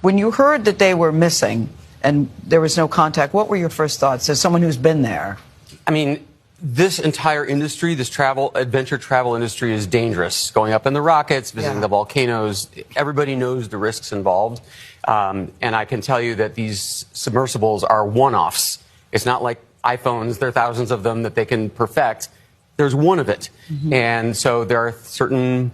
When you heard that they were missing and there was no contact, what were your first thoughts as someone who's been there? I mean, this entire industry, this adventure travel industry is dangerous. Going up in the rockets, visiting the volcanoes, everybody knows the risks involved. And I can tell you that these submersibles are one-offs. It's not like iPhones, there are thousands of them that they can perfect. There's one of it. And so there are certain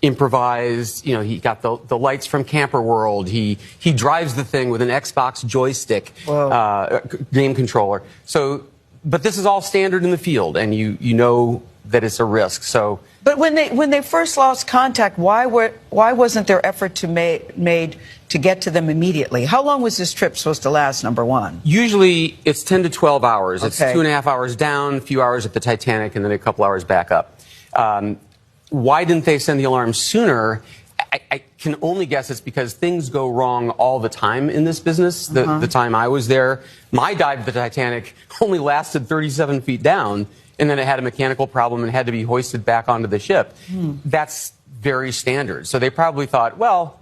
improvised, you know, he got the lights from Camper World. He drives the thing with an Xbox joystick game controller. So, but this is all standard in the field, and you know that it's a risk. So, but when they first lost contact, why wasn't there effort to made to get to them immediately? How long was this trip supposed to last? Number one. Usually it's 10 to 12 hours. It's 2.5 hours down, a few hours at the Titanic, and then a couple hours back up. Why didn't they send the alarm sooner? I can only guess it's because things go wrong all the time in this business. The time I was there, my dive at the Titanic only lasted 37 feet down, and then it had a mechanical problem and had to be hoisted back onto the ship. That's very standard. So they probably thought, well,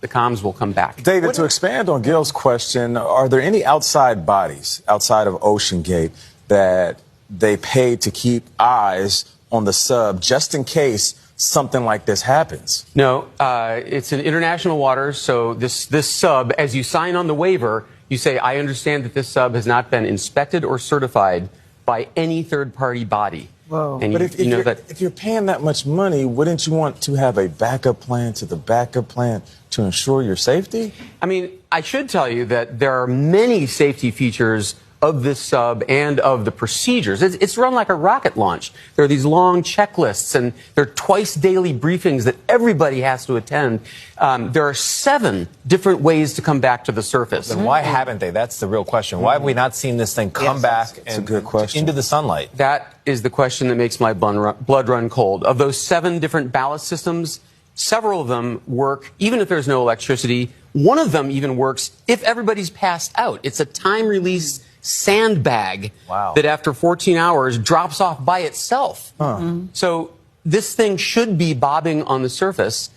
the comms will come back. David, to expand on Gil's question, are there any outside bodies outside of OceanGate that they paid to keep eyes on the sub just in case something like this happens? No, it's in international waters. So this sub, as you sign on the waiver, you say, I understand that this sub has not been inspected or certified by any third-party body. Whoa. And but if you're paying that much money, wouldn't you want to have a backup plan to the backup plan to ensure your safety? I mean, I should tell you that there are many safety features of this sub and of the procedures. It's run like a rocket launch. There are these long checklists, and there are twice daily briefings that everybody has to attend. There are 7 different ways to come back to the surface. Then why haven't they? That's the real question. Why have we not seen this thing come back into the sunlight? That is the question that makes my blood run cold. Of those 7 different ballast systems, several of them work even if there's no electricity. One of them even works if everybody's passed out. It's a time-release sandbag that after 14 hours drops off by itself. So this thing should be bobbing on the surface.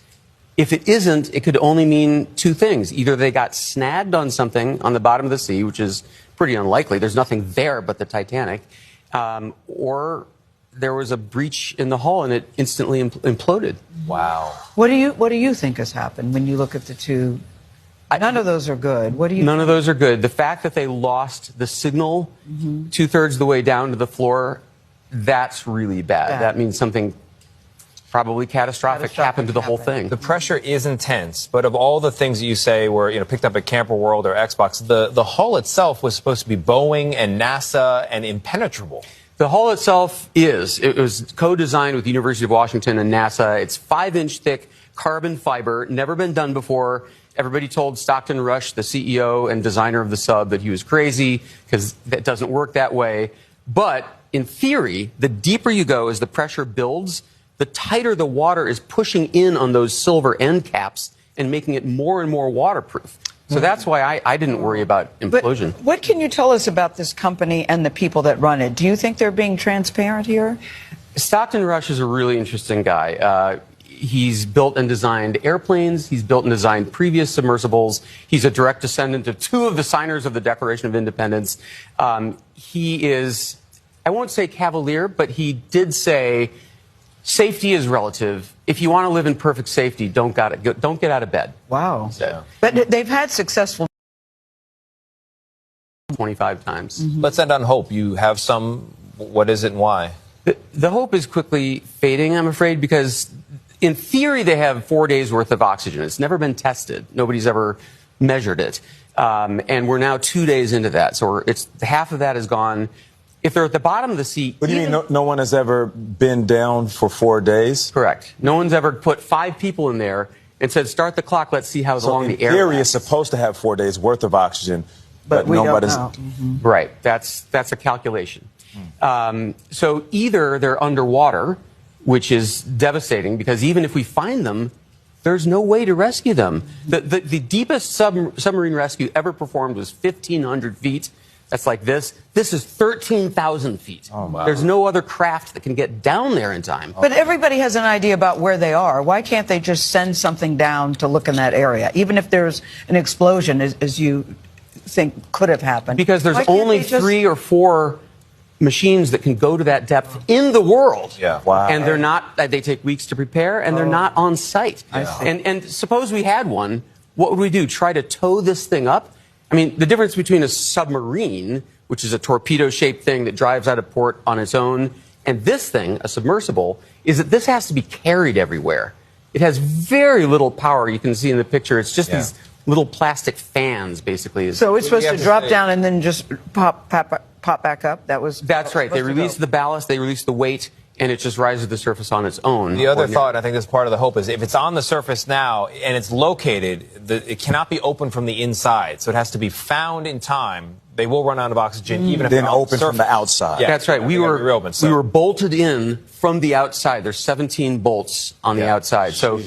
If it isn't, it could only mean 2 things. Either they got snagged on something on the bottom of the sea, which is pretty unlikely. There's nothing there but the Titanic. Or there was a breach in the hull and it instantly imploded. Wow. What do you think has happened when you look at the two? None of those are good. What do you? None of those are good. The fact that they lost the signal 2/3 of the way down to the floor, that's really bad. That means something probably catastrophic happened to the whole thing. The pressure is intense, but of all the things that you say were picked up at Camper World or Xbox, the hull itself was supposed to be Boeing and NASA and impenetrable. The hull itself it was co-designed with the University of Washington and NASA. It's 5-inch thick carbon fiber, never been done before. Everybody told Stockton Rush, the CEO and designer of the sub, that he was crazy because that doesn't work that way. But in theory, the deeper you go as the pressure builds, the tighter the water is pushing in on those silver end caps and making it more and more waterproof. So that's why I didn't worry about implosion. But what can you tell us about this company and the people that run it? Do you think they're being transparent here? Stockton Rush is a really interesting guy. He's built and designed airplanes. He's built and designed previous submersibles. He's a direct descendant of 2 of the signers of the Declaration of Independence. He is, I won't say cavalier, but he did say safety is relative. If you want to live in perfect safety, don't get out of bed. Wow. But they've had successful 25 times. Let's end on hope. You have some. What is it and why? The hope is quickly fading, I'm afraid, because in theory, they have 4 days worth of oxygen. It's never been tested. Nobody's ever measured it. And we're now 2 days into that. So it's half of that is gone. If they're at the bottom of the sea... What do you mean no one has ever been down for 4 days? Correct. No one's ever put 5 people in there and said, start the clock, let's see how long the air in theory, lasts. it's supposed to have 4 days worth of oxygen, but we nobody's... don't know. Right. That's a calculation. So either they're underwater, which is devastating, because even if we find them, there's no way to rescue them. The deepest submarine rescue ever performed was 1,500 feet. that's like this. This is 13,000 feet. Oh, wow. There's no other craft that can get down there in time. But everybody has an idea about where they are. Why can't they just send something down to look in that area, even if there's an explosion, as you think could have happened? Because there's Why can't only they just- 3 or 4 machines that can go to that depth in the world. Yeah. Wow. And they're not, they take weeks to prepare, and they're not on site. I see. And suppose we had one, what would we do? Try to tow this thing up? I mean, the difference between a submarine, which is a torpedo-shaped thing that drives out of port on its own, and this thing, a submersible, is that this has to be carried everywhere. It has very little power. You can see in the picture, it's just these little plastic fans, basically. So it's supposed You to have to drop say- down and then just pop back up? That's right. They release the ballast, they release the weight, and it just rises to the surface on its own. The other thought, I think this is part of the hope, is if it's on the surface now and it's located, it cannot be opened from the inside. So it has to be found in time. They will run out of oxygen, even if Then they're on open the from the surface. outside. Yeah, That's right. they We gotta were be reopened, so- bolted in from the outside. There's 17 bolts on the outside. So